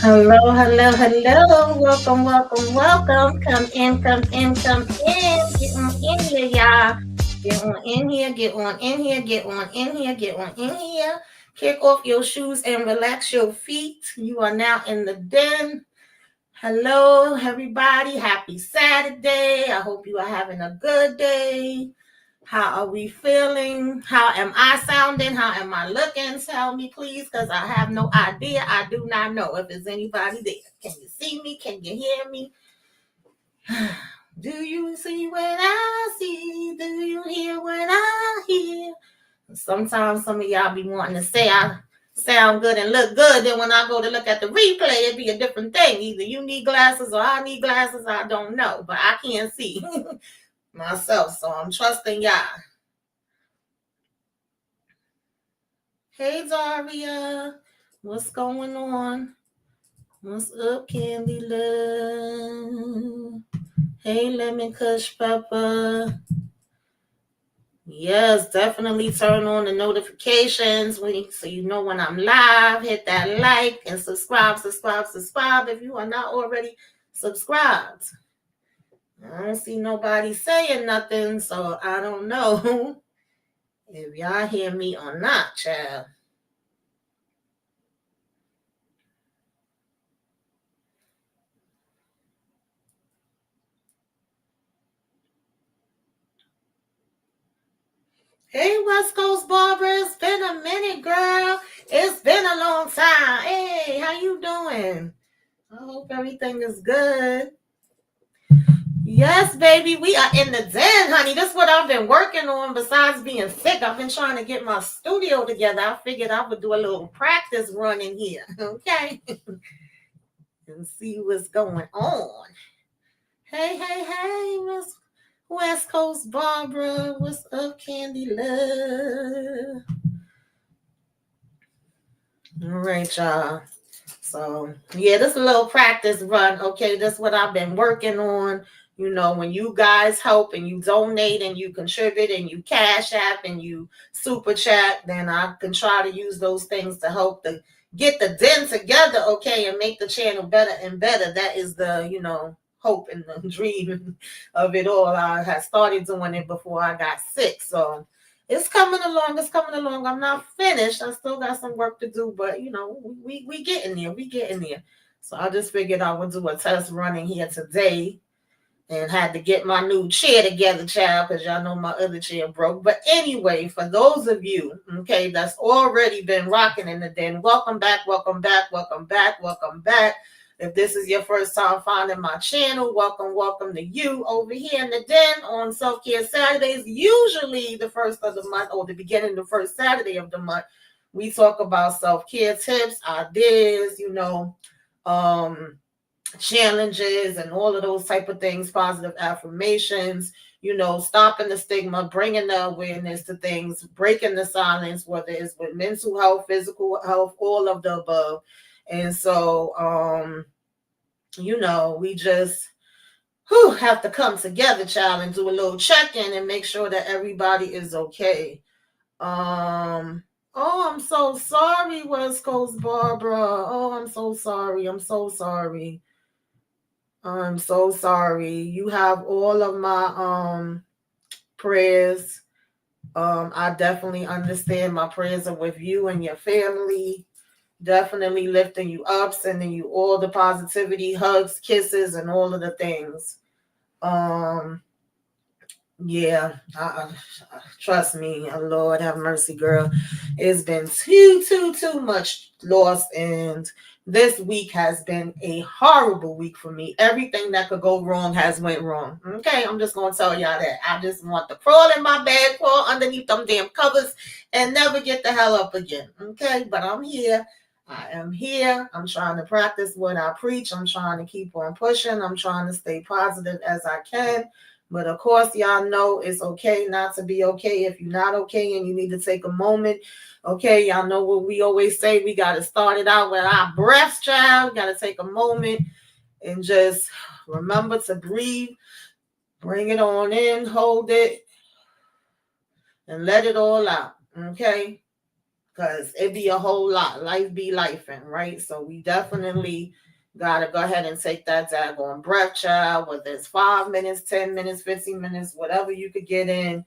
Hello, hello, hello. Welcome, welcome, welcome. Come in, come in, come in. Get on in here, y'all. Get on in here, get on in here, get on in here, get on in here. Kick off your shoes and relax your feet. You are now in the den. Hello, everybody. Happy Saturday. I hope you are having a good day. How are we feeling? How am I sounding? How am I looking? Tell me, please, because I have no idea. I do not know if there's anybody there. Can you see me? Can you hear me? Do you see what I see? Do you hear what I hear? Sometimes some of y'all be wanting to say I sound good and look good. Then when I go to look at the replay, it'd be a different thing. Either you need glasses or I need glasses. I don't know, but I can't see myself. So I'm trusting y'all. Hey Daria, what's going on? What's up, Candy Love? Hey Lemon Kush Pepper. Yes, definitely turn on the notifications so you know when I'm live. Hit that like and subscribe if you are not already subscribed. I don't see nobody saying nothing, so I don't know if y'all hear me or not, child. Hey, West Coast Barbara, it's been a minute, girl. It's been a long time. Hey, how you doing? I hope everything is good. Yes, baby, we are in the den, honey. That's what I've been working on besides being sick. I've been trying to get my studio together. I figured I would do a little practice run in here, okay? And see what's going on. Hey, Miss West Coast Barbara. What's up, Candy Love? All right, y'all. So, yeah, this is a little practice run. Okay, that's what I've been working on. You know, when you guys help and you donate and you contribute and you cash app and you super chat, then I can try to use those things to help to get the den together, okay, and make the channel better and better. That is the, hope and the dream of it all. I had started doing it before I got sick. So, it's coming along. It's coming along. I'm not finished. I still got some work to do, but we getting there. We getting there. So I just figured I would do a test running here today, and had to get my new chair together, child, because y'all know my other chair broke. But anyway, for those of you, okay, that's already been rocking in the den, welcome back, welcome back, welcome back, welcome back. If this is your first time finding my channel, welcome to you over here in the den on Self-Care Saturdays. Usually the first of the month or the beginning, the first Saturday of the month, we talk about self-care tips, ideas, challenges and all of those type of things, positive affirmations, stopping the stigma, bringing the awareness to things, breaking the silence, whether it's with mental health, physical health, all of the above. And so, we just have to come together, child, and do a little check-in and make sure that everybody is okay. Oh, I'm so sorry, West Coast Barbara. Oh, I'm so sorry. I'm so sorry. I'm so sorry. You have all of my prayers. I definitely understand. My prayers are with you and your family. Definitely lifting you up, sending you all the positivity, hugs, kisses, and all of the things. Yeah, trust me, Lord have mercy, girl. It's been too much loss, and this week has been a horrible week for me. Everything that could go wrong has went wrong. Okay, I'm just gonna tell y'all that. I just want to crawl in my bed, crawl underneath them damn covers, and never get the hell up again. Okay, but I'm here. I am here. I'm trying to practice what I preach. I'm trying to keep on pushing. I'm trying to stay positive as I can. But of course, y'all know it's okay not to be okay. If you're not okay and you need to take a moment, okay, y'all know what we always say. We got to start it out with our breaths, child. We got to take a moment and just remember to breathe. Bring it on in, hold it, and let it all out, okay? because it be a whole lot. Life be lifing, right? So we definitely gotta go ahead and take that daggone breath, child, whether it's 5 minutes, 10 minutes, 15 minutes, whatever you could get in.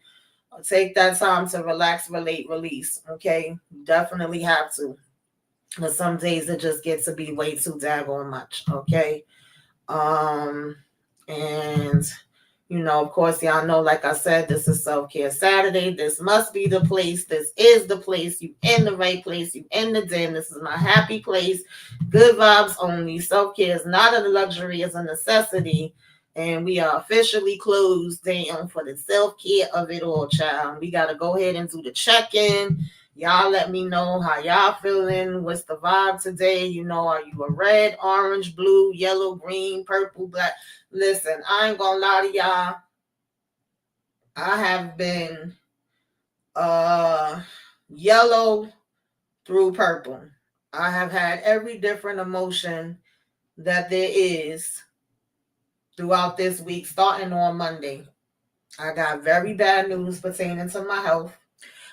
Take that time to relax, relate, release. Okay, definitely have to. But some days it just gets to be way too daggone much. Okay, and of course, y'all know, like I said, this is Self-Care Saturday. This must be the place. This is the place. You in the right place. You in the den. This is my happy place. Good vibes only. Self-care is not a luxury, it's a necessity. And we are officially closed down for the self-care of it all, child. We got to go ahead and do the check-in. Y'all let me know how y'all feeling. What's the vibe today? Are you a red, orange, blue, yellow, green, purple, black? Listen, I ain't gonna lie to y'all. I have been yellow through purple. I have had every different emotion that there is throughout this week, starting on Monday. I got very bad news pertaining to my health.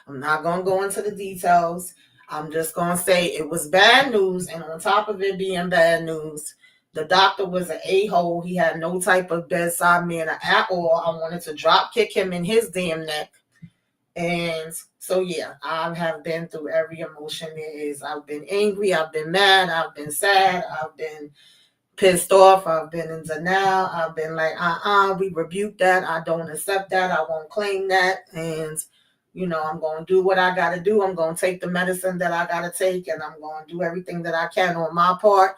I'm not going to go into the details. I'm just going to say it was bad news, and on top of it being bad news, the doctor was an a-hole. He had no type of bedside manner at all. I wanted to drop kick him in his damn neck. And so, yeah, I have been through every emotion there is. I've been angry. I've been mad. I've been sad. I've been pissed off. I've been in denial. I've been like, we rebuke that. I don't accept that. I won't claim that. And, I'm going to do what I got to do. I'm going to take the medicine that I got to take, and I'm going to do everything that I can on my part.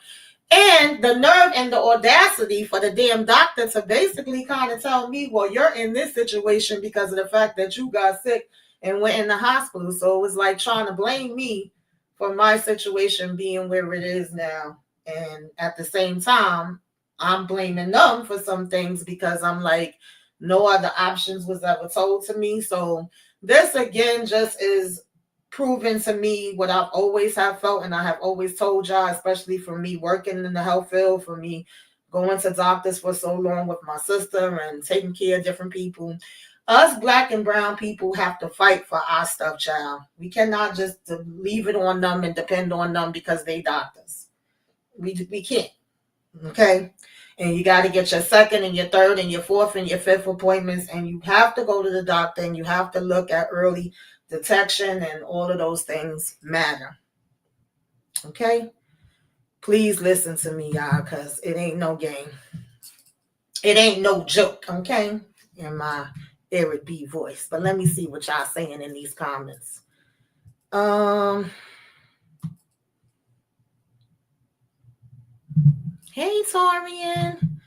And the nerve and the audacity for the damn doctor to basically kind of tell me, well, you're in this situation because of the fact that you got sick and went in the hospital. So it was like trying to blame me for my situation being where it is now. And at the same time, I'm blaming them for some things because I'm like, no other options was ever told to me. So this again just is proven to me what I've always have felt, and I have always told y'all, especially for me working in the health field, for me going to doctors for so long with my sister and taking care of different people. Us black and brown people have to fight for our stuff, child. We cannot just leave it on them and depend on them because they doctors. We can't. Okay? And you got to get your second and your third and your fourth and your fifth appointments, and you have to go to the doctor, and you have to look at early detection, and all of those things matter. Okay? Please listen to me, y'all, because it ain't no game. It ain't no joke, okay? In my Eric B voice. But let me see what y'all saying in these comments. Hey, Torian.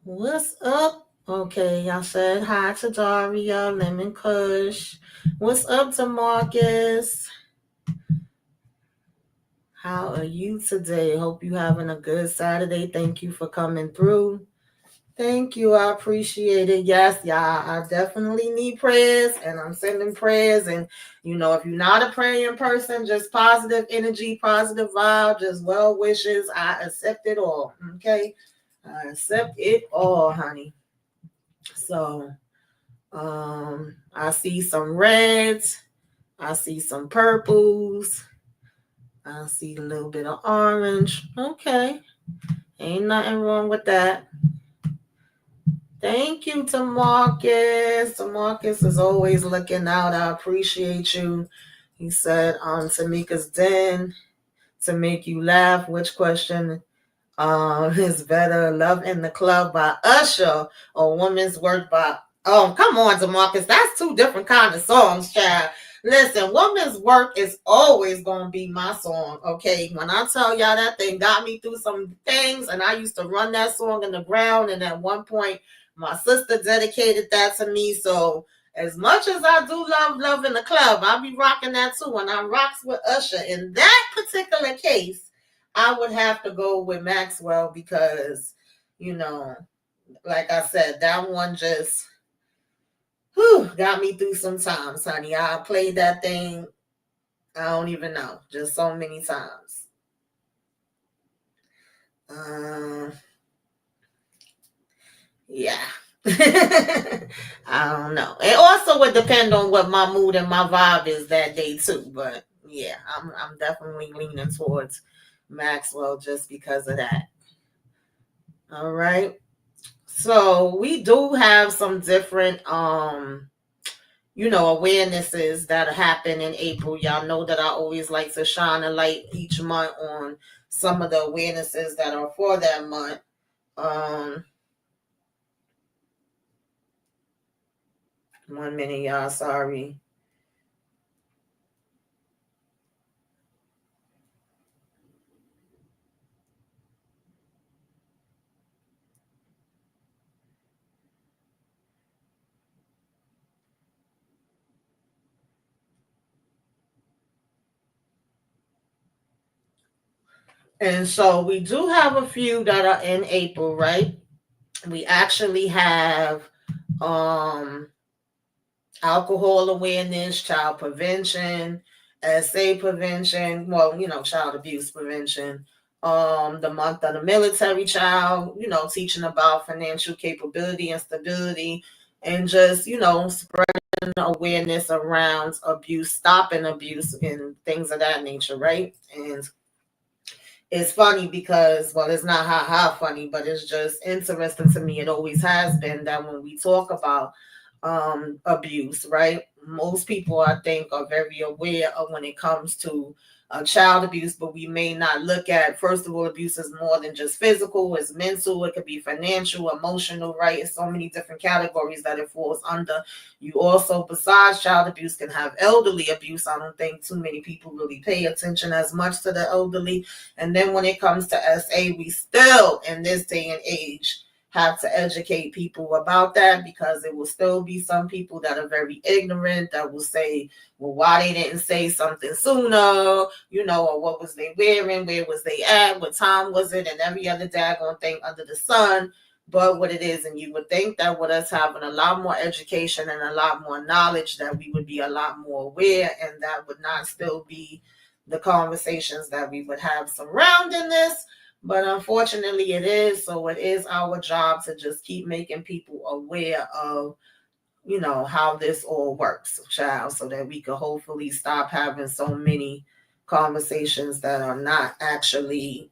What's up? Okay, I said hi to Daria, Lemon Kush. What's up to Marcus? How are you today? Hope you having a good Saturday. Thank you for coming through. Thank you. I appreciate it. Yes, y'all, I definitely need prayers, and I'm sending prayers. And, if you're not a praying person, just positive energy, positive vibe, just well wishes. I accept it all. Okay? I accept it all, honey. So, I see some reds. I see some purples. I see a little bit of orange. Okay. Ain't nothing wrong with that. Thank you to Marcus. Marcus is always looking out. I appreciate you. He said, Tamika's Den to make you laugh. Which question is better? Love in the Club by Usher or Woman's Work by... Oh, come on, DeMarcus. That's two different kind of songs, child. Listen, Woman's Work is always going to be my song, okay? When I tell y'all that thing got me through some things, and I used to run that song in the ground, and at one point, my sister dedicated that to me. So as much as I do love in the Club, I'll be rocking that too. And I rocks with Usher. In that particular case, I would have to go with Maxwell because, like I said, that one just got me through some times, honey. I played that thing, I don't even know, just so many times. Yeah. I don't know. It also would depend on what my mood and my vibe is that day too. But yeah, I'm definitely leaning towards Maxwell just because of that. All right. So we do have some different awarenesses that happen in April. Y'all know that I always like to shine a light each month on some of the awarenesses that are for that month. Um 1 minute, y'all, sorry. And so we do have a few that are in April, right? We actually have um alcohol awareness, child prevention, SA prevention, well, child abuse prevention, the month of the military child, teaching about financial capability and stability, and just, spreading awareness around abuse, stopping abuse, and things of that nature, right? And it's funny because, well, it's not ha funny, but it's just interesting to me. It always has been that when we talk about abuse, right? Most people, I think, are very aware of when it comes to child abuse, but we may not look at, first of all, abuse is more than just physical, it's mental, it could be financial, emotional, right? It's so many different categories that it falls under. You also, besides child abuse, can have elderly abuse. I don't think too many people really pay attention as much to the elderly. And then when it comes to SA, we still, in this day and age, have to educate people about that, because it will still be some people that are very ignorant that will say, well, why they didn't say something sooner, or what was they wearing, where was they at, what time was it, and every other daggone thing under the sun. But what it is, and you would think that with us having a lot more education and a lot more knowledge, that we would be a lot more aware, and that would not still be the conversations that we would have surrounding this. But unfortunately, it is. So it is our job to just keep making people aware of, how this all works, child, so that we could hopefully stop having so many conversations that are not actually,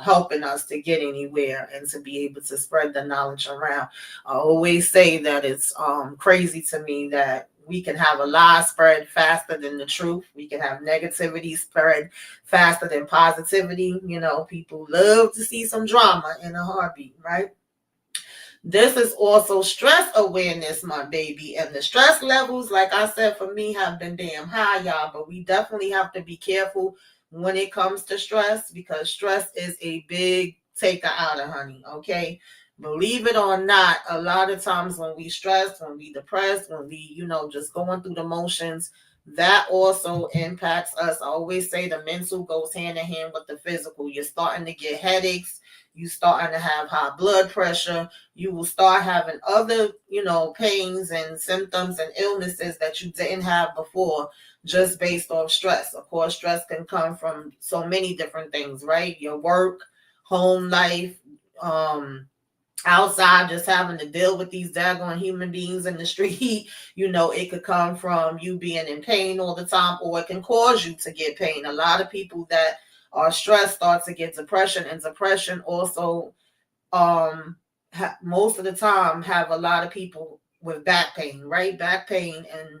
helping us to get anywhere and to be able to spread the knowledge around. I always say that it's crazy to me that we can have a lie spread faster than the truth. We can have negativity spread faster than positivity. People love to see some drama in a heartbeat, right? This is also stress awareness, my baby. And the stress levels, like I said, for me have been damn high, y'all. But we definitely have to be careful when it comes to stress, because stress is a big taker out of honey, okay? Believe it or not, a lot of times when we stress, when we depressed, when we, just going through the motions, that also impacts us. I always say the mental goes hand in hand with the physical. You're starting to get headaches. You starting to have high blood pressure. You will start having other, pains and symptoms and illnesses that you didn't have before, just based off stress. Of course, stress can come from so many different things, right? Your work, home life, outside, just having to deal with these daggone human beings in the street. It could come from you being in pain all the time, or it can cause you to get pain. A lot of people that are stressed start to get depression, and depression also most of the time have a lot of people with back pain, right? Back pain and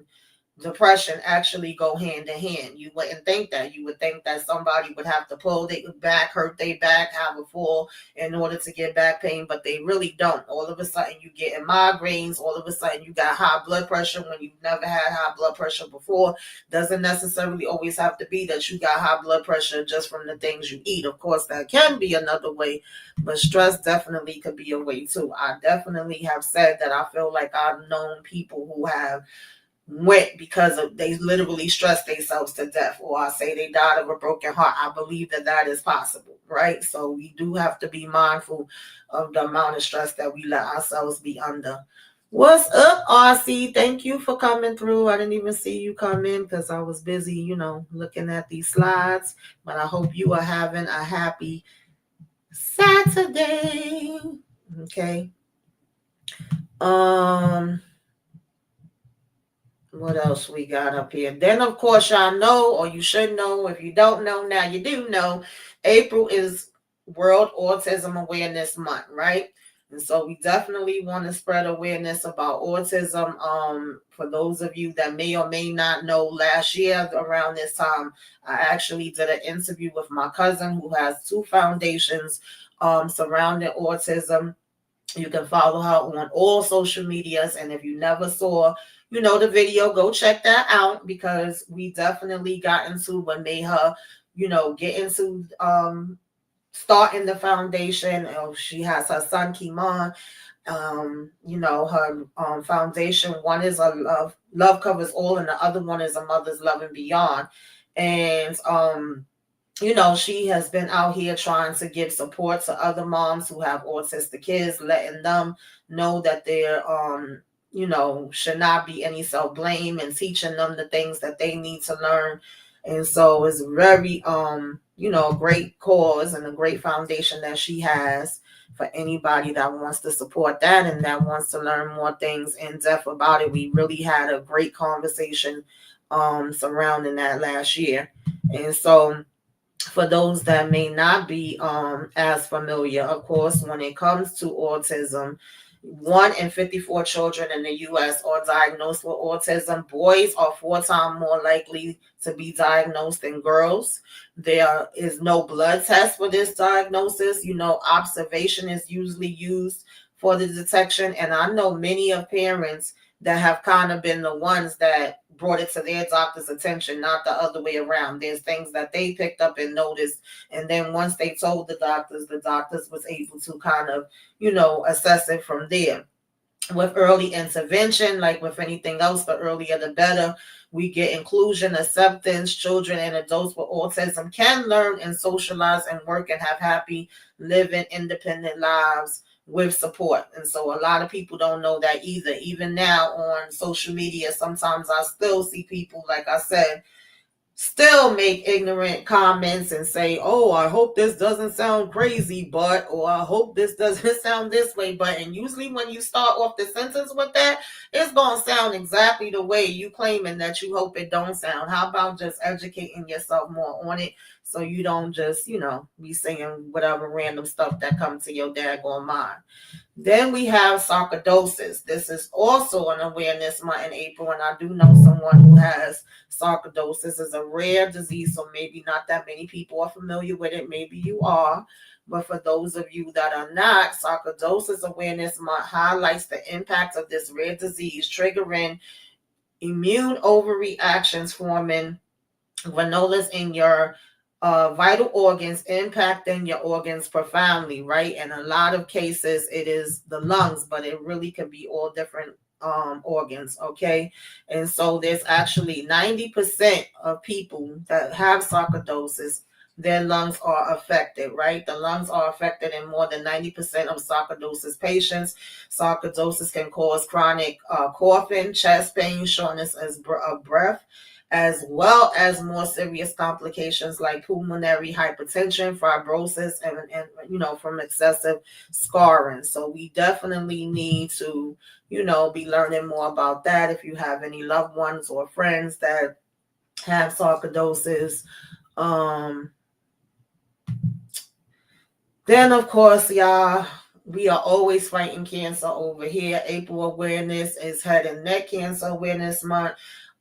depression actually go hand in hand. You wouldn't think that. You would think that somebody would have to pull their back, hurt their back, have a fall in order to get back pain, but they really don't. All of a sudden, you getting migraines. All of a sudden, you got high blood pressure when you've never had high blood pressure before. Doesn't necessarily always have to be that you got high blood pressure just from the things you eat. Of course, that can be another way, but stress definitely could be a way too. I definitely have said that I feel like I've known people who have went because of they literally stressed themselves to death, or I say they died of a broken heart. I believe that that is possible, right? So we do have to be mindful of the amount of stress that we let ourselves be under. What's up, RC? Thank you for coming through. I didn't even see you come in because I was busy, looking at these slides. But I hope you are having a happy Saturday. Okay. Um What else we got up here? Then, of course, y'all know, or you should know, if you don't know, now you do know, April is World Autism Awareness Month, right? And so we definitely want to spread awareness about autism. For those of you that may or may not know, last year around this time, I actually did an interview with my cousin who has two foundations surrounding autism. You can follow her on all social medias. And if you never saw, the video, go check that out, because we definitely got into what made her, get into starting the foundation. She has her son Kimon. Her foundation. One is a love covers all, and the other one is a mother's love and beyond. And she has been out here trying to give support to other moms who have autistic kids, letting them know that there, should not be any self-blame, and teaching them the things that they need to learn. And so it's very, a great cause and a great foundation that she has for anybody that wants to support that and that wants to learn more things in depth about it. We really had a great conversation surrounding that last year. And so, for those that may not be as familiar, of course, when it comes to autism, 1 in 54 children in the U.S. are diagnosed with autism. Boys are 4 times more likely to be diagnosed than girls. There is no blood test for this diagnosis. Observation is usually used for the detection. And I know many of parents that have kind of been the ones that brought it to their doctor's attention, not the other way around. There's things that they picked up and noticed, and then once they told the doctors was able to kind of, assess it from there. With early intervention, like with anything else, the earlier the better. We get inclusion, acceptance. Children and adults with autism can learn and socialize and work and have happy, living, independent lives with support. And so a lot of people don't know that either. Even now on social media, sometimes I still see people, like I said, still make ignorant comments and say, oh, I hope this doesn't sound crazy, but, or I hope this doesn't sound this way, but. And usually when you start off the sentence with that, it's going to sound exactly the way you claiming that you hope it don't sound. How about just educating yourself more on it, so you don't just, be saying whatever random stuff that comes to your daggone mind. Then we have sarcoidosis. This is also an awareness month in April, and I do know someone who has sarcoidosis. It's a rare disease, so maybe not that many people are familiar with it. Maybe you are. But for those of you that are not, Sarcoidosis Awareness Month highlights the impact of this rare disease, triggering immune overreactions, forming granules in your vital organs, impacting your organs profoundly, right? In a lot of cases, it is the lungs, but it really could be all different organs, okay? And so there's actually 90% of people that have sarcoidosis, their lungs are affected, right? The lungs are affected in more than 90% of sarcoidosis patients. Sarcoidosis can cause chronic coughing, chest pain, shortness of breath, as well as more serious complications like pulmonary hypertension, fibrosis, and from excessive scarring. So we definitely need to, be learning more about that. If you have any loved ones or friends that have sarcoidosis, then of course, y'all, we are always fighting cancer over here. April awareness is Head and Neck Cancer Awareness Month,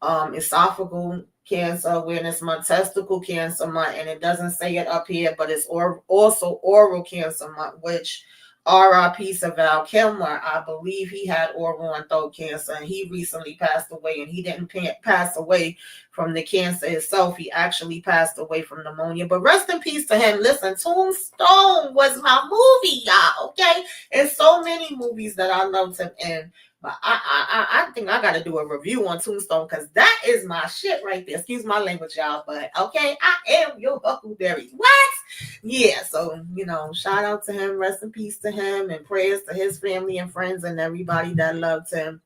Esophageal Cancer Awareness Month, Testicle Cancer Month, and it doesn't say it up here, but it's also Oral Cancer Month, which R.I.P. Selfcare. I believe he had oral and throat cancer, and he recently passed away. And he didn't pass away from the cancer itself. He actually passed away from pneumonia. But rest in peace to him. Listen, Tombstone was my movie, y'all. Okay, and so many movies that I loved him in. But I think I got to do a review on Tombstone, because that is my shit right there. Excuse my language, y'all. But okay, I am your Huckleberry. What? Yeah, so, shout out to him. Rest in peace to him, and prayers to his family and friends and everybody that loved him.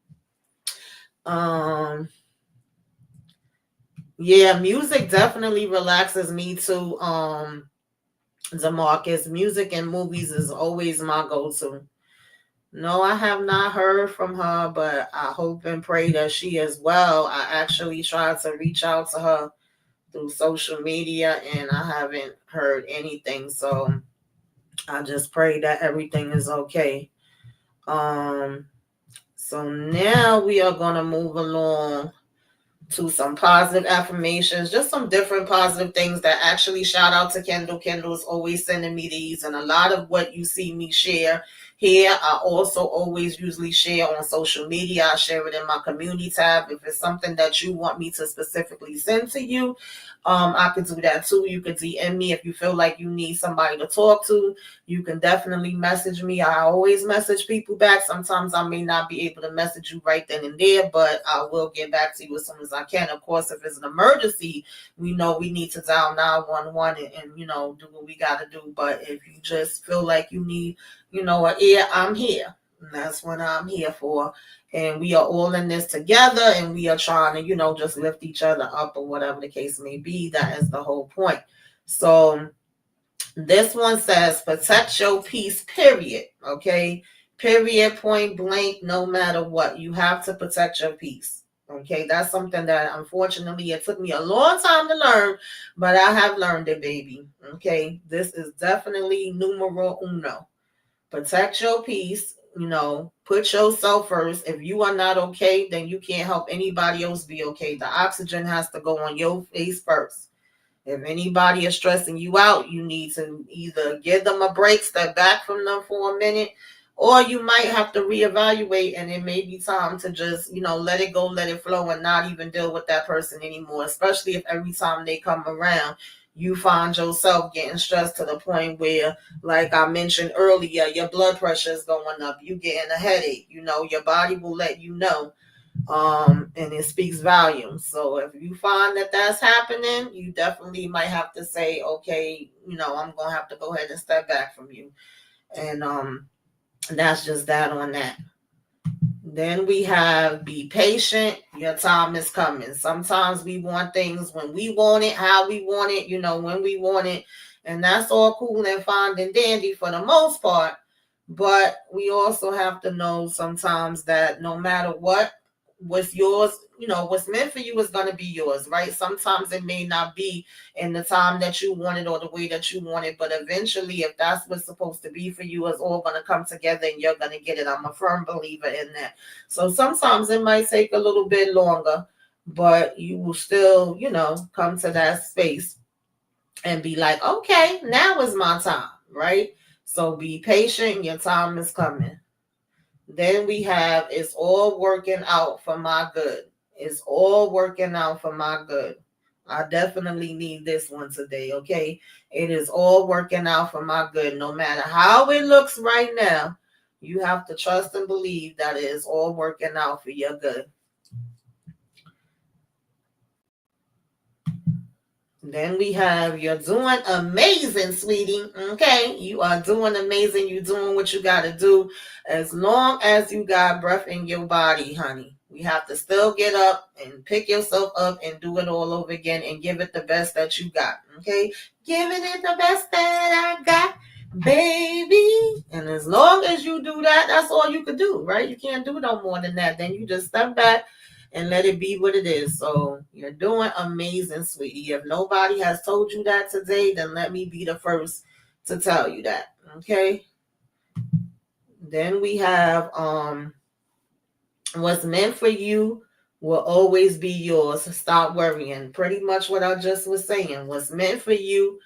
Yeah, music definitely relaxes me too. DeMarcus, music and movies is always my go-to. No, I have not heard from her, but I hope and pray that she is well. I actually tried to reach out to her through social media and I haven't heard anything. So I just pray that everything is okay. Um, so now we are going to move along to some positive affirmations, just some different positive things that actually shout out to Kendall. Kendall is always sending me these, and a lot of what you see me share here, I also always usually share on social media. I share it in my community tab. If it's something that you want me to specifically send to you, I can do that too. You can DM me if you feel like you need somebody to talk to. You can definitely message me. I always message people back. Sometimes I may not be able to message you right then and there, but I will get back to you as soon as I can. Of course, if it's an emergency, we know we need to dial 911 and do what we got to do. But if you just feel like you need, an ear, I'm here. And that's what I'm here for. And we are all in this together and we are trying to, just lift each other up or whatever the case may be. That is the whole point. So this one says protect your peace, period. Okay. Period, point blank, no matter what. You have to protect your peace. Okay. That's something that unfortunately it took me a long time to learn, but I have learned it, baby. Okay. This is definitely numero uno. Protect your peace, put yourself first. If you are not okay, then you can't help anybody else be okay. The oxygen has to go on your face first. If anybody is stressing you out, you need to either give them a break, step back from them for a minute, or you might have to reevaluate and it may be time to just, let it go, let it flow, and not even deal with that person anymore, especially if every time they come around, you find yourself getting stressed to the point where, like I mentioned earlier, your blood pressure is going up, you getting a headache, your body will let you know, and it speaks volumes. So if you find that that's happening, you definitely might have to say, okay, I'm gonna have to go ahead and step back from you. And that's just that on that. Then we have be patient. Your time is coming. Sometimes we want things when we want it, how we want it, when we want it. And that's all cool and fine and dandy for the most part. But we also have to know sometimes that no matter what's yours, what's meant for you is going to be yours, right? Sometimes it may not be in the time that you want it or the way that you want it, but eventually, if that's what's supposed to be for you, it's all going to come together and you're going to get it. I'm a firm believer in that. So sometimes it might take a little bit longer, but you will still, come to that space and be like, okay, now is my time, right? So be patient, your time is coming. Then we have it's all working out for my good. It's all working out for my good. I definitely need this one today, okay? It is all working out for my good. No matter how it looks right now, you have to trust and believe that it is all working out for your good. Then we have you're doing amazing, sweetie. Okay, you are doing amazing. You're doing what you got to do as long as you got breath in your body, honey. We have to still get up and pick yourself up and do it all over again and give it the best that you got. Okay, giving it the best that I got, baby. And as long as you do that, that's all you could do, right? You can't do no more than that. Then you just step back and let it be what it is. So you're doing amazing, sweetie. If nobody has told you that today, then let me be the first to tell you that. Okay. Then we have what's meant for you will always be yours. Stop worrying. Pretty much what I just was saying. What's meant for you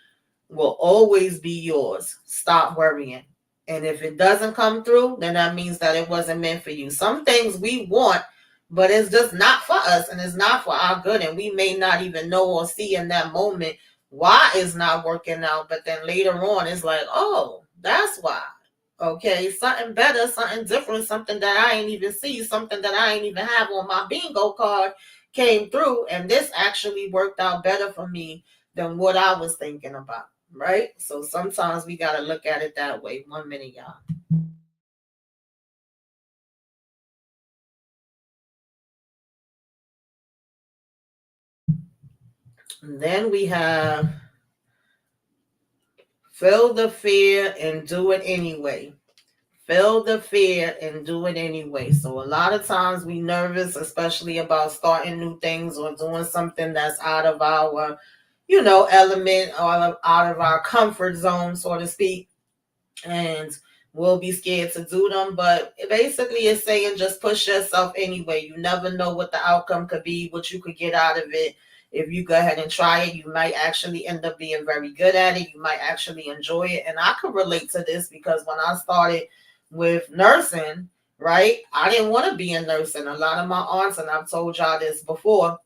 will always be yours. Stop worrying. And if it doesn't come through, then that means that it wasn't meant for you. Some things we want, but it's just not for us and it's not for our good. And we may not even know or see in that moment why it's not working out. But then later on, it's like, oh, that's why. Okay, something better, something different, something that I ain't even see, something that I ain't even have on my bingo card came through. And this actually worked out better for me than what I was thinking about. Right? So sometimes we got to look at it that way. 1 minute, y'all. And then we have feel the fear and do it anyway. Feel the fear and do it anyway. So a lot of times we nervous, especially about starting new things or doing something that's out of our, element, or out of our comfort zone, so to speak. And we'll be scared to do them. But basically, it's saying just push yourself anyway. You never know what the outcome could be, what you could get out of it. If you go ahead and try it, you might actually end up being very good at it. You might actually enjoy it. And I could relate to this because when I started with nursing, right, I didn't want to be in nursing. A lot of my aunts, and I've told y'all this before,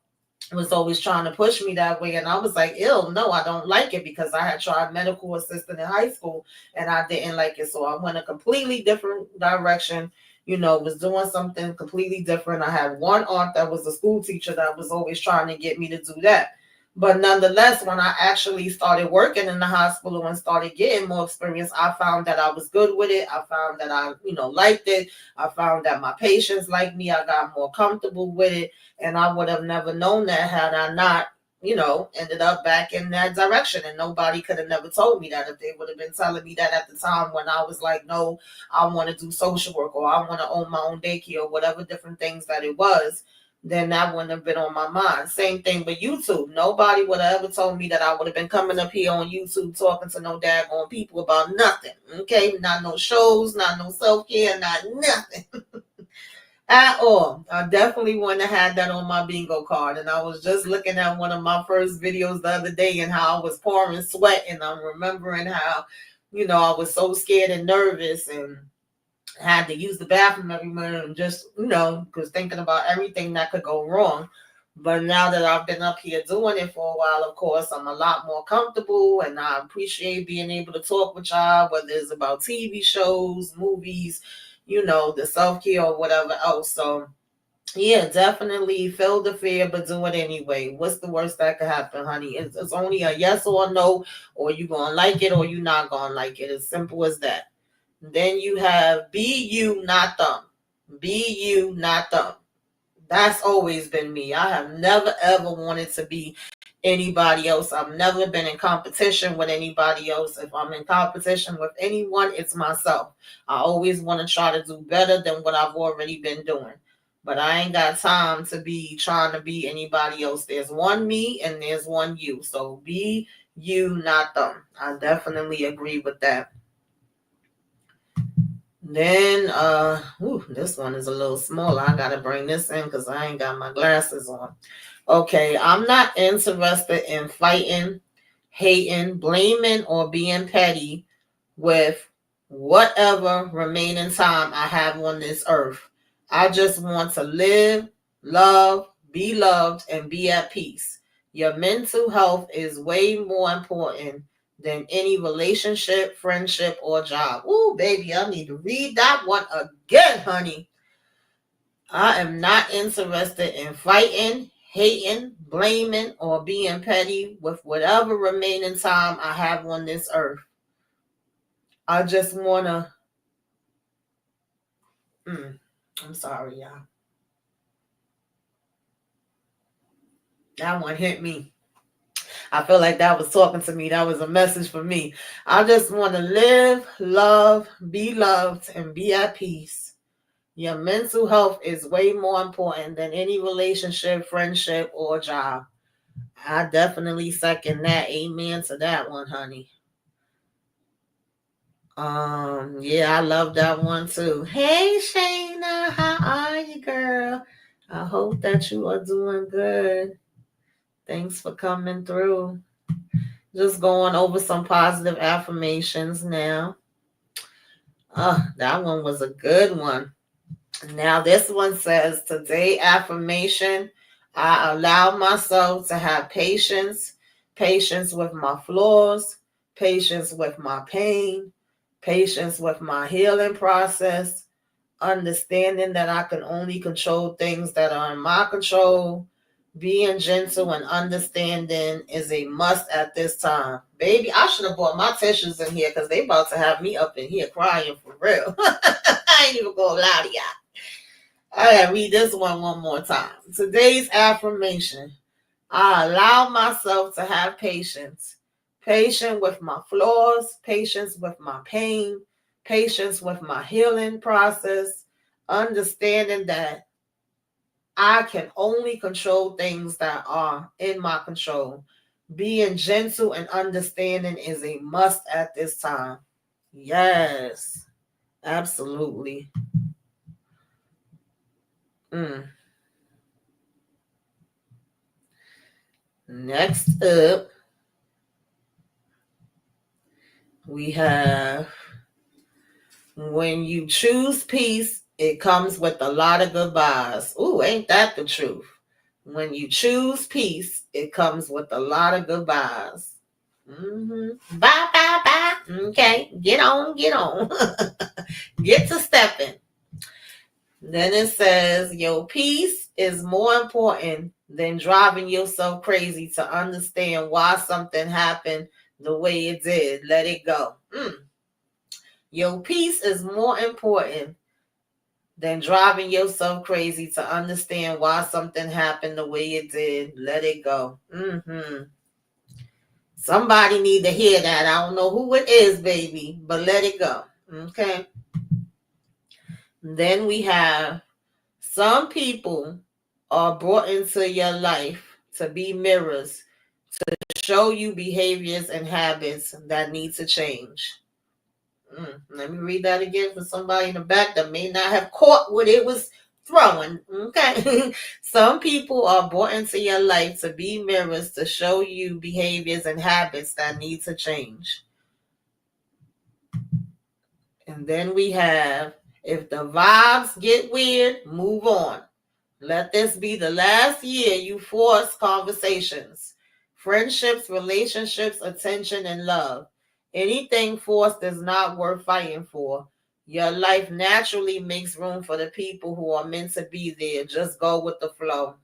was always trying to push me that way, and I was like, ew, no, I don't like it, because I had tried medical assistant in high school and I didn't like it. So I went a completely different direction, was doing something completely different. I had one aunt that was a school teacher that was always trying to get me to do that. But nonetheless, when I actually started working in the hospital and started getting more experience, I found that I was good with it. I found that I, liked it. I found that my patients liked me. I got more comfortable with it. And I would have never known that had I not, ended up back in that direction. And nobody could have never told me that if they would have been telling me that at the time when I was like, no, I want to do social work, or I want to own my own daycare, or whatever different things that it was, then that wouldn't have been on my mind. Same thing with YouTube. Nobody would have ever told me that I would have been coming up here on YouTube talking to no daggone people about nothing. Okay? Not no shows, not no self-care, not nothing. At all. I definitely wouldn't have had that on my bingo card. And I was just looking at one of my first videos the other day and how I was pouring sweat. And I'm remembering how, I was so scared and nervous and had to use the bathroom every minute, and just, because thinking about everything that could go wrong. But now that I've been up here doing it for a while, of course, I'm a lot more comfortable, and I appreciate being able to talk with y'all, whether it's about TV shows, movies, the self-care or whatever else. So yeah, definitely feel the fear, but do it anyway. What's the worst that could happen, honey? It's only a yes or a no, or you gonna like it or you not gonna like it. As simple as that. Then you have be you, not them. Be you, not them. That's always been me. I have never ever wanted to be anybody else. I've never been in competition with anybody else. If I'm in competition with anyone, it's myself. I always want to try to do better than what I've already been doing. But I ain't got time to be trying to be anybody else. There's one me and there's one you. So be you, not them. I definitely agree with that. Then, this one is a little smaller. I gotta bring this in because I ain't got my glasses on. Okay, I'm not interested in fighting, hating, blaming, or being petty with whatever remaining time I have on this earth. I just want to live, love, be loved, and be at peace. Your mental health is way more important than any relationship, friendship, or job. Ooh, baby, I need to read that one again, honey. I am not interested in fighting, hating, blaming, or being petty with whatever remaining time I have on this earth. I just want to. I'm sorry, y'all. That one hit me. I feel like that was talking to me. That was a message for me. I just want to live, love, be loved, and be at peace. Your mental health is way more important than any relationship, friendship, or job. I definitely second that. Amen to that one, honey. Yeah, I love that one too. Hey, Shayna, how are you, girl? I hope that you are doing good. Thanks for coming through. Just going over some positive affirmations now. That one was a good one. Now, this one says, today affirmation, I allow myself to have patience, patience with my flaws, patience with my pain, patience with my healing process, understanding that I can only control things that are in my control. Being gentle and understanding is a must at this time. Baby, I should have brought my tissues in here because they about to have me up in here crying for real. I ain't even gonna lie to y'all. I gotta read this one more time. Today's affirmation. I allow myself to have patience. Patience with my flaws, patience with my pain, patience with my healing process, understanding that I can only control things that are in my control. Being gentle and understanding is a must at this time. Yes, absolutely. Next up, we have when you choose peace, it comes with a lot of goodbyes. Ooh, ain't that the truth? When you choose peace, it comes with a lot of goodbyes. Bye, bye, bye. Okay, get on, get on. Get to stepping. Then it says, your peace is more important than driving yourself crazy to understand why something happened the way it did. Let it go. Your peace is more important than driving yourself crazy to understand why something happened the way it did. Let it go. Somebody need to hear that. I don't know who it is, baby, but let it go. Okay. Then we have some people are brought into your life to be mirrors, to show you behaviors and habits that need to change. Let me read that again for somebody in the back that may not have caught what it was throwing. Okay. Some people are brought into your life to be mirrors, to show you behaviors and habits that need to change. And then we have, if the vibes get weird, move on. Let this be the last year you force conversations, friendships, relationships, attention, and love. Anything forced is not worth fighting for. Your life naturally makes room for the people who are meant to be there. Just go with the flow.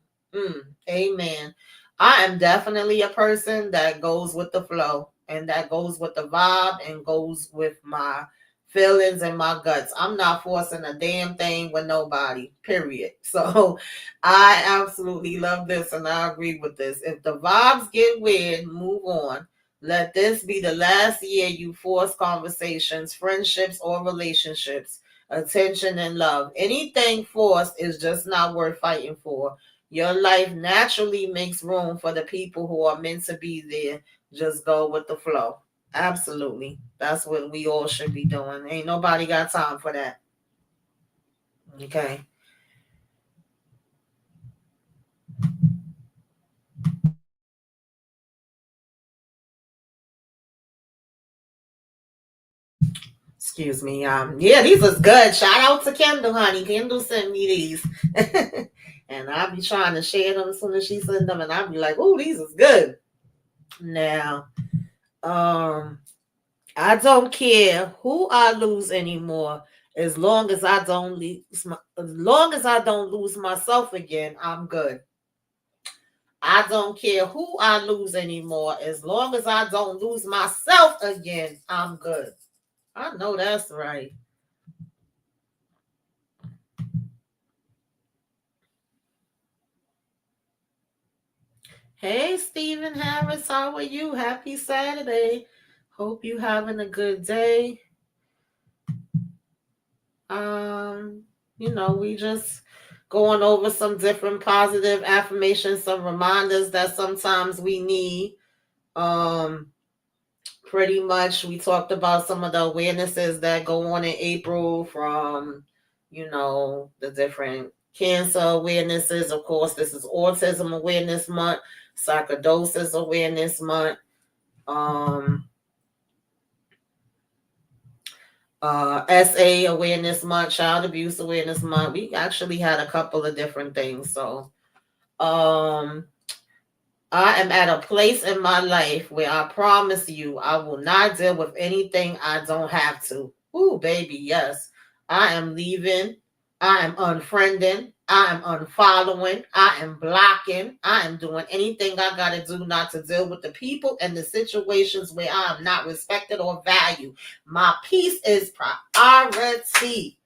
Amen. I am definitely a person that goes with the flow and that goes with the vibe and goes with my feelings and my guts. I'm not forcing a damn thing with nobody, period. So I absolutely love this and I agree with this. If the vibes get weird, move on. Let this be the last year you force conversations, friendships, or relationships, attention, and love. Anything forced is just not worth fighting for. Your life naturally makes room for the people who are meant to be there. Just go with the flow. Absolutely. That's what we all should be doing. Ain't nobody got time for that. Okay. Excuse me. Yeah, these is good. Shout out to Kendall, honey. Kendall sent me these. And I'll be trying to share them as soon as she sends them, and I'll be like, oh, these is good. Now, I don't care who I lose anymore. As long as I don't lose myself again, I'm good. I don't care who I lose anymore. As long as I don't lose myself again, I'm good. I know that's right. Hey, Stephen Harris, how are you? Happy Saturday. Hope you having a good day. We just going over some different positive affirmations, some reminders that sometimes we need. Pretty much we talked about some of the awarenesses that go on in April from, the different cancer awarenesses. Of course, this is Autism Awareness Month, Sarcoidosis Awareness Month, SA Awareness Month, Child Abuse Awareness Month. We actually had a couple of different things. So, I am at a place in my life where I promise you I will not deal with anything I don't have to. Ooh, baby, yes. I am leaving. I am unfriending. I am unfollowing. I am blocking. I am doing anything I got to do not to deal with the people and the situations where I am not respected or valued. My peace is priority.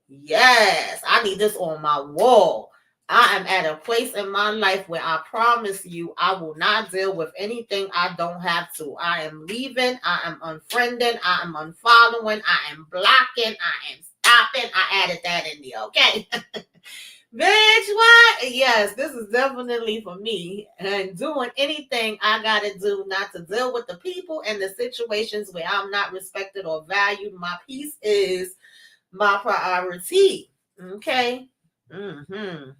Yes, I need this on my wall. I am at a place in my life where I promise you I will not deal with anything I don't have to. I am leaving. I am unfriending. I am unfollowing. I am blocking. I am stopping. I added that in there, okay? Bitch, what? Yes, this is definitely for me. And doing anything I gotta do not to deal with the people and the situations where I'm not respected or valued. My peace is my priority. Okay? Mm-hmm.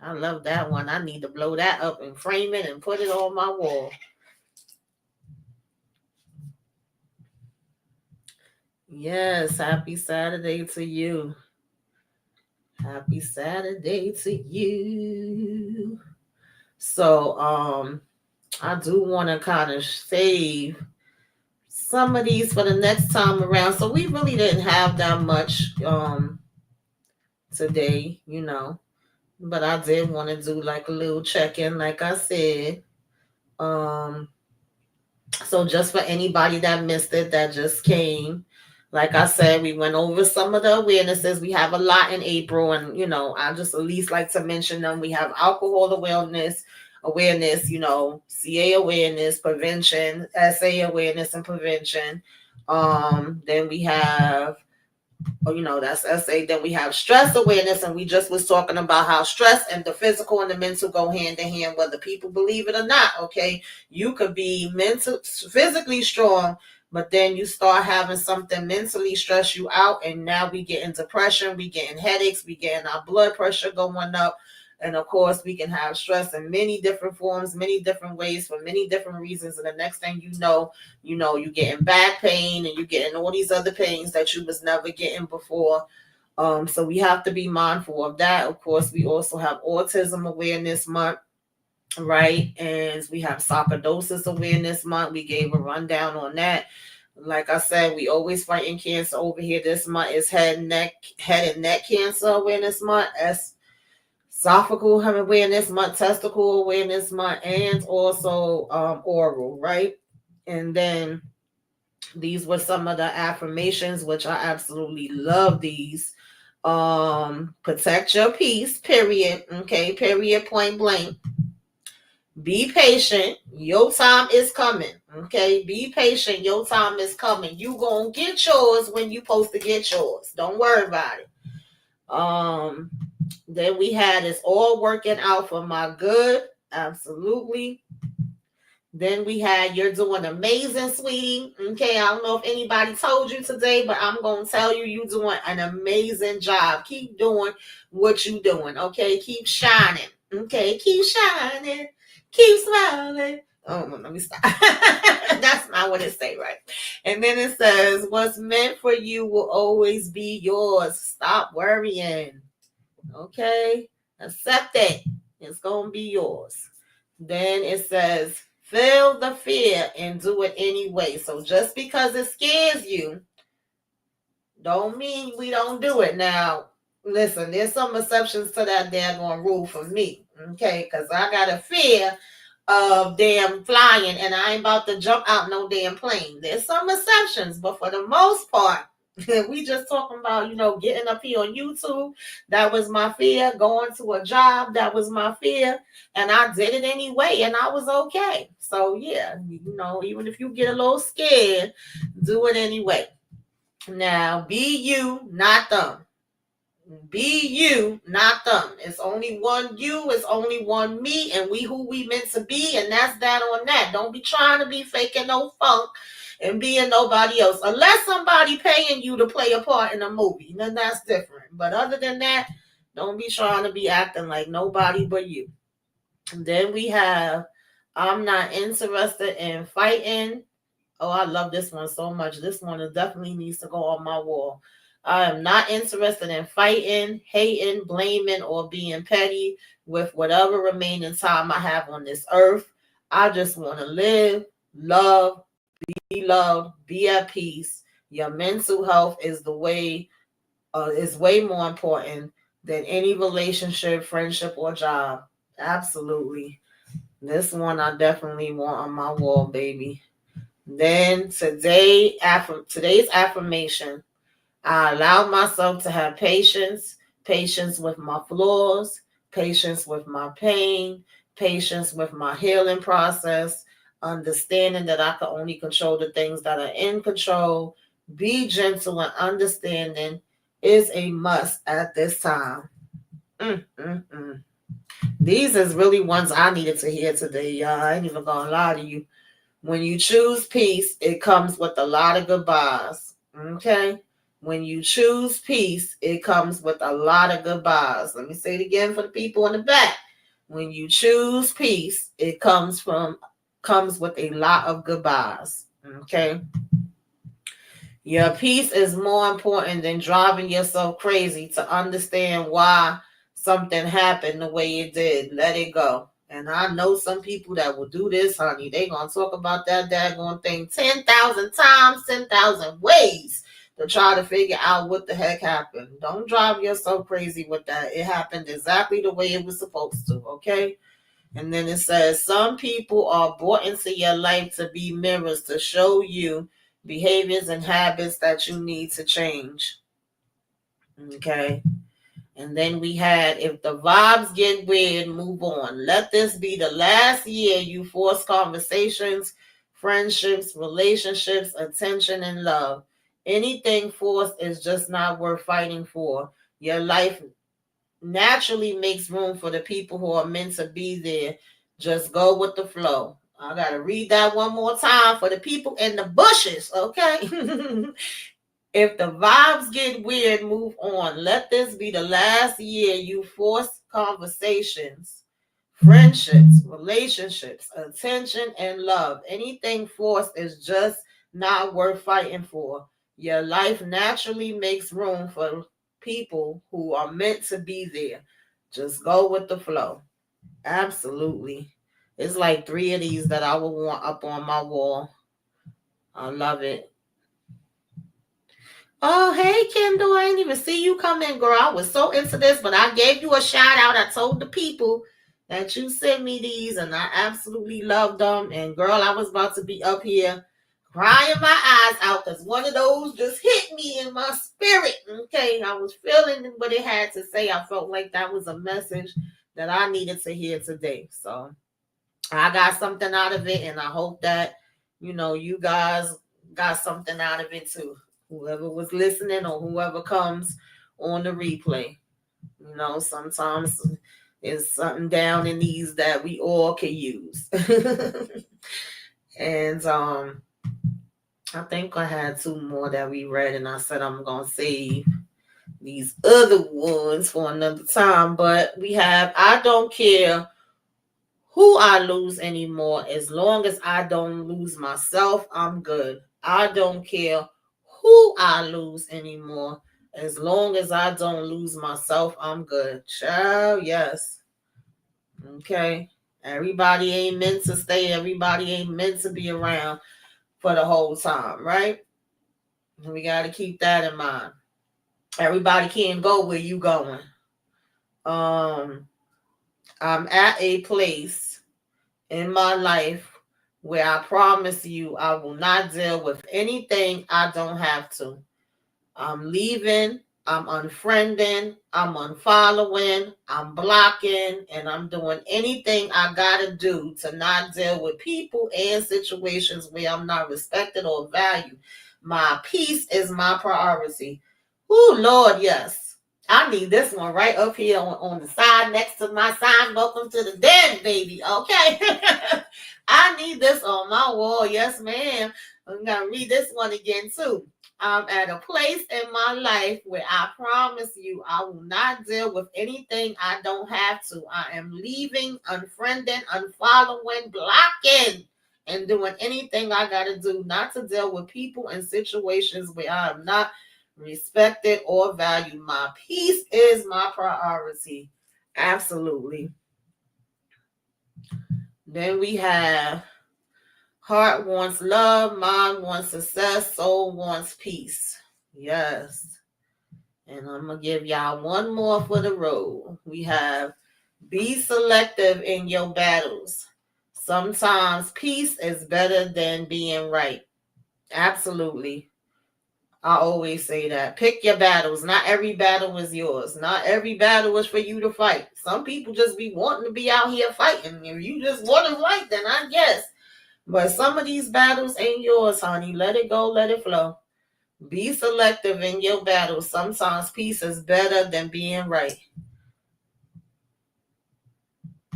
I love that one. I need to blow that up and frame it and put it on my wall. Yes, happy Saturday to you. Happy Saturday to you. So, I do want to kind of save some of these for the next time around. So we really didn't have that much today, but I did want to do like a little check-in, like I said. Um, so just for anybody that missed it, that just came, like I said, we went over some of the awarenesses. We have a lot in April, and I just at least like to mention them. We have alcohol awareness, CA awareness, prevention, SA awareness and prevention. Then we have that's SA. Then we have stress awareness, and we just was talking about how stress and the physical and the mental go hand in hand, whether people believe it or not. Okay, you could be physically strong, but then you start having something mentally stress you out, and now we get in depression, we getting headaches, we getting our blood pressure going up. And of course, we can have stress in many different forms, many different ways, for many different reasons. And the next thing you're getting back pain and you're getting all these other pains that you was never getting before. So we have to be mindful of that. Of course, we also have Autism Awareness Month, right? And we have Sarcoidosis Awareness Month. We gave a rundown on that. Like I said, we always fighting cancer over here. This month is head and neck cancer awareness month. Esophageal awareness month, testicle awareness month, and also oral, right? And then these were some of the affirmations, which I absolutely love these. Protect your peace, period. Okay, period, point blank. Be patient. Your time is coming. Okay, be patient. Your time is coming. You gonna get yours when you supposed to get yours. Don't worry about it. Then we had it's all working out for my good. Absolutely. Then we had you're doing amazing, sweetie. Okay, I don't know if anybody told you today, but I'm going to tell you you're doing an amazing job. Keep doing what you're doing. Okay, keep shining. Okay, keep shining. Keep smiling. Oh, let me stop. That's not what it say, right? And then it says, what's meant for you will always be yours. Stop worrying. Okay, accept it. It's going to be yours. Then it says, feel the fear and do it anyway. So just because it scares you, don't mean we don't do it. Now, listen, there's some exceptions to that daggone rule for me. Okay, because I got a fear of damn flying and I ain't about to jump out no damn plane. There's some exceptions, but for the most part, we just talking about, getting up here on YouTube. That was my fear. Going to a job, that was my fear. And I did it anyway, and I was okay. So, yeah, even if you get a little scared, do it anyway. Now, be you, not them. Be you, not them. It's only one you, it's only one me, and we who we meant to be, and that's that on that. Don't be trying to be faking no funk and being nobody else. Unless somebody paying you to play a part in a movie, then that's different. But other than that, don't be trying to be acting like nobody but you. And then we have, I'm not interested in fighting. Oh, I love this one so much. This one definitely needs to go on my wall. I am not interested in fighting, hating, blaming, or being petty with whatever remaining time I have on this earth. I just want to live, love, be loved, be at peace. Your mental health is is way more important than any relationship, friendship, or job. Absolutely. This one I definitely want on my wall, baby. Then today's affirmation, I allow myself to have patience with my flaws, patience with my pain, patience with my healing process, understanding that I can only control the things that are in control. Be gentle and understanding is a must at this time. Mm-mm-mm. These is really ones I needed to hear today, y'all. I ain't even gonna lie to you. When you choose peace, it comes with a lot of goodbyes. Okay? When you choose peace, it comes with a lot of goodbyes. Let me say it again for the people in the back. When you choose peace, it comes with a lot of goodbyes. Okay? Your peace is more important than driving yourself crazy to understand why something happened the way it did. Let it go. And I know some people that will do this, honey. They gonna talk about that daggone thing 10,000 times, 10,000 ways to try to figure out what the heck happened. Don't drive yourself crazy with that. It happened exactly the way it was supposed to, okay? And then it says, some people are brought into your life to be mirrors to show you behaviors and habits that you need to change. Okay. And then we had, if the vibes get weird, move on. Let this be the last year you force conversations, friendships, relationships, attention, and love. Anything forced is just not worth fighting for. Your life naturally makes room for the people who are meant to be there. Just go with the flow. I gotta read that one more time for the people in the bushes, okay? If the vibes get weird, move on. Let this be the last year you force conversations, friendships, relationships, attention, and love. Anything forced is just not worth fighting for. Your life naturally makes room for people who are meant to be there. Just go with the flow. Absolutely. It's like 3 of these that I would want up on my wall. I love it. Oh, hey, Kendall. I didn't even see you come in, girl. I was so into this, but I gave you a shout out. I told the people that you sent me these, and I absolutely loved them. And, girl, I was about to be up here crying my eyes out because one of those just hit me in my spirit. Okay, I was feeling what it had to say. I felt like that was a message that I needed to hear today. So I got something out of it, and I hope that, you guys got something out of it too. Whoever was listening or whoever comes on the replay. Sometimes it's something down in these that we all can use. And I think I had 2 more that we read, and I said I'm gonna save these other ones for another time. But we have, I don't care who I lose anymore. As long as I don't lose myself, I'm good. I don't care who I lose anymore. As long as I don't lose myself, I'm good. Child, yes. Okay. Everybody ain't meant to stay. Everybody ain't meant to be around for the whole time, right? We got to keep that in mind. Everybody can't go where you going. I'm at a place in my life where I promise you I will not deal with anything I don't have to. I'm leaving, I'm unfriending, I'm unfollowing, I'm blocking, and I'm doing anything I gotta do to not deal with people and situations where I'm not respected or valued. My peace is my priority. Oh, Lord, yes. I need this one right up here on the side next to my sign. Welcome to the den, baby. Okay. I need this on my wall. Yes, ma'am. I'm going to read this one again, too. I'm at a place in my life where I promise you I will not deal with anything I don't have to. I am leaving, unfriending, unfollowing, blocking, and doing anything I got to do not to deal with people and situations where I am not respected or valued. My peace is my priority. Absolutely. Then we have heart wants love, mind wants success, soul wants peace. Yes. And I'm going to give y'all one more for the road. We have be selective in your battles. Sometimes peace is better than being right. Absolutely. I always say that. Pick your battles. Not every battle is yours. Not every battle is for you to fight. Some people just be wanting to be out here fighting. If you just want to fight, then I guess. But some of these battles ain't yours, honey. Let it go, let it flow. Be selective in your battles. Sometimes peace is better than being right.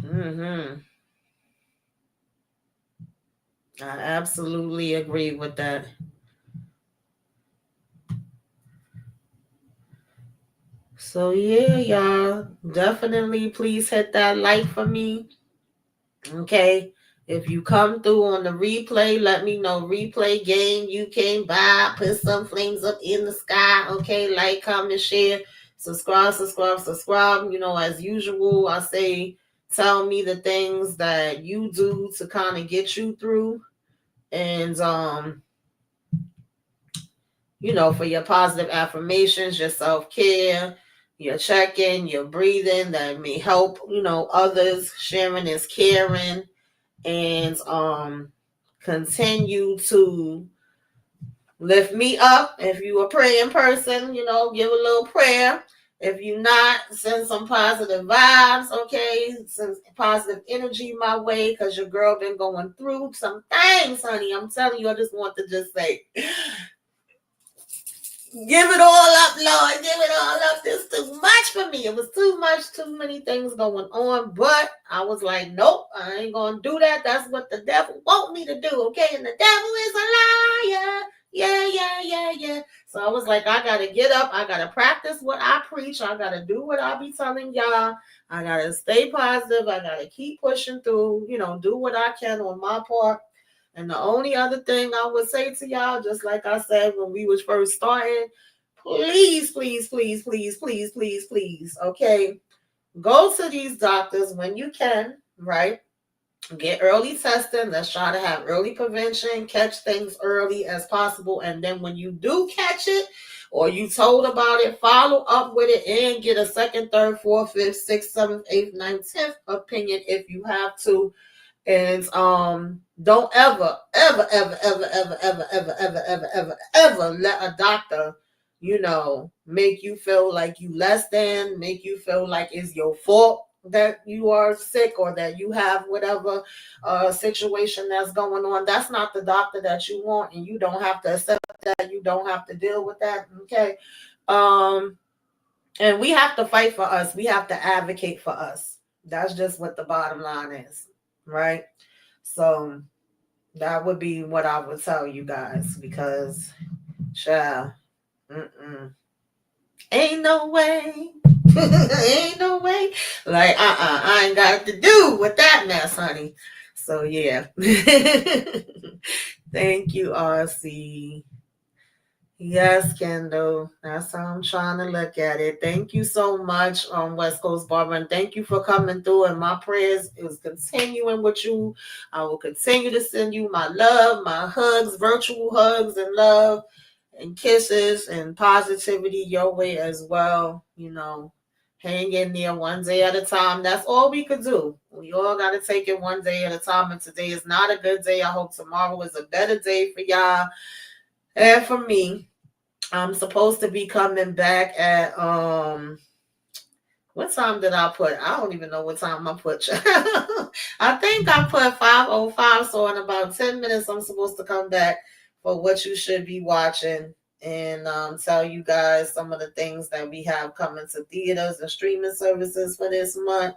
I absolutely agree with that. So yeah, y'all, definitely please hit that like for me. Okay. If you come through on the replay, let me know. Replay game, you came by, put some flames up in the sky. Okay. Like, comment, share, subscribe. You know, as usual, I say, tell me the things that you do to kind of get you through. And, you know, for your positive affirmations, your self-care, your check-in, your breathing that may help, you know, others. Sharing is caring. And continue to lift me up. If you a praying person, you know, give a little prayer. If you not, send some positive vibes, okay? Send positive energy my way, because your girl been going through some things, honey. I'm telling you, I just want to just say, give it all up, Lord. Give it all up. This is too much for me. It was too much, too many things going on. But I was like, nope, I ain't going to do that. That's what the devil want me to do, okay? And the devil is a liar. Yeah. So I was like, I got to get up. I got to practice what I preach. I got to do what I be telling y'all. I got to stay positive. I got to keep pushing through, you know, do what I can on my part. And the only other thing I would say to y'all, just like I said when we was first starting, please, okay, go to these doctors when you can, right? Get early testing. Let's try to have early prevention, catch things early as possible. And then when you do catch it or you told about it, follow up with it and get a second, third, fourth, fifth, sixth, seventh, eighth, ninth, 10th opinion if you have to. And don't ever let a doctor, you know, make you feel like you less than, make you feel like it's your fault that you are sick or that you have whatever situation that's going on. That's not the doctor that you want, and you don't have to accept that. You don't have to deal with that. Okay. And we have to fight for us. We have to advocate for us. That's just what the bottom line is, right? So that would be what I would tell you guys, because, child, ain't no way, ain't no way. Like, I ain't got to do with that mess, honey. So yeah. Thank you, RC. Yes, Kendall. That's how I'm trying to look at it. Thank you so much, West Coast Barbara, and thank you for coming through. And my prayers is continuing with you. I will continue to send you my love, my hugs, virtual hugs, and love, and kisses, and positivity your way as well. You know, hang in there one day at a time. That's all we could do. We all got to take it one day at a time. And today is not a good day. I hope tomorrow is a better day for y'all. And for me, I'm supposed to be coming back at what time did I put? I don't even know what time I put. I think I put 5:05. So in about 10 minutes, I'm supposed to come back for what you should be watching, and tell you guys some of the things that we have coming to theaters and streaming services for this month.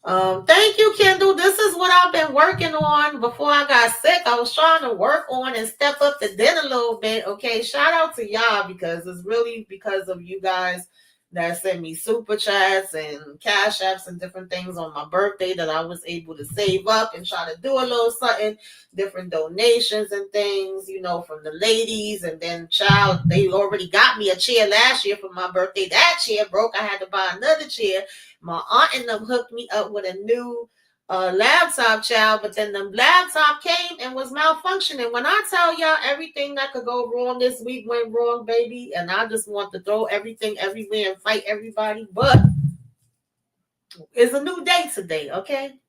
Thank you, Kendall. This is what I've been working on. Before I got sick, I was trying to work on and step up the den a little bit. Okay, shout out to y'all, because it's really because of you guys that sent me super chats and cash apps and different things on my birthday that I was able to save up and try to do a little something, different donations and things, you know, from the ladies. And then, child, they already got me a chair last year for my birthday. That chair broke. I had to buy another chair. My aunt and them hooked me up with a new laptop, child, but then the laptop came and was malfunctioning. When I tell y'all everything that could go wrong this week went wrong, baby, and I just want to throw everything everywhere and fight everybody, but it's a new day today, okay?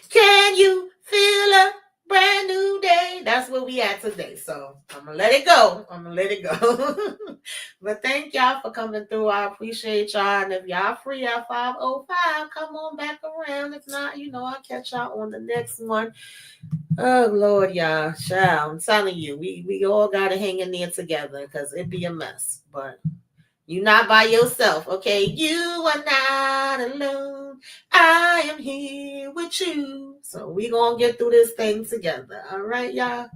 Can you feel a brand new day. That's where we at today. So I'm gonna let it go. But thank y'all for coming through. I appreciate y'all. And if y'all free at 5:05, come on back around. If not, I'll catch y'all on the next one. Oh Lord, y'all, child, I'm telling you, we all gotta hang in there together because it'd be a mess. But you're not by yourself, okay? You are not alone. I am here with you. So we gonna get through this thing together. All right, y'all?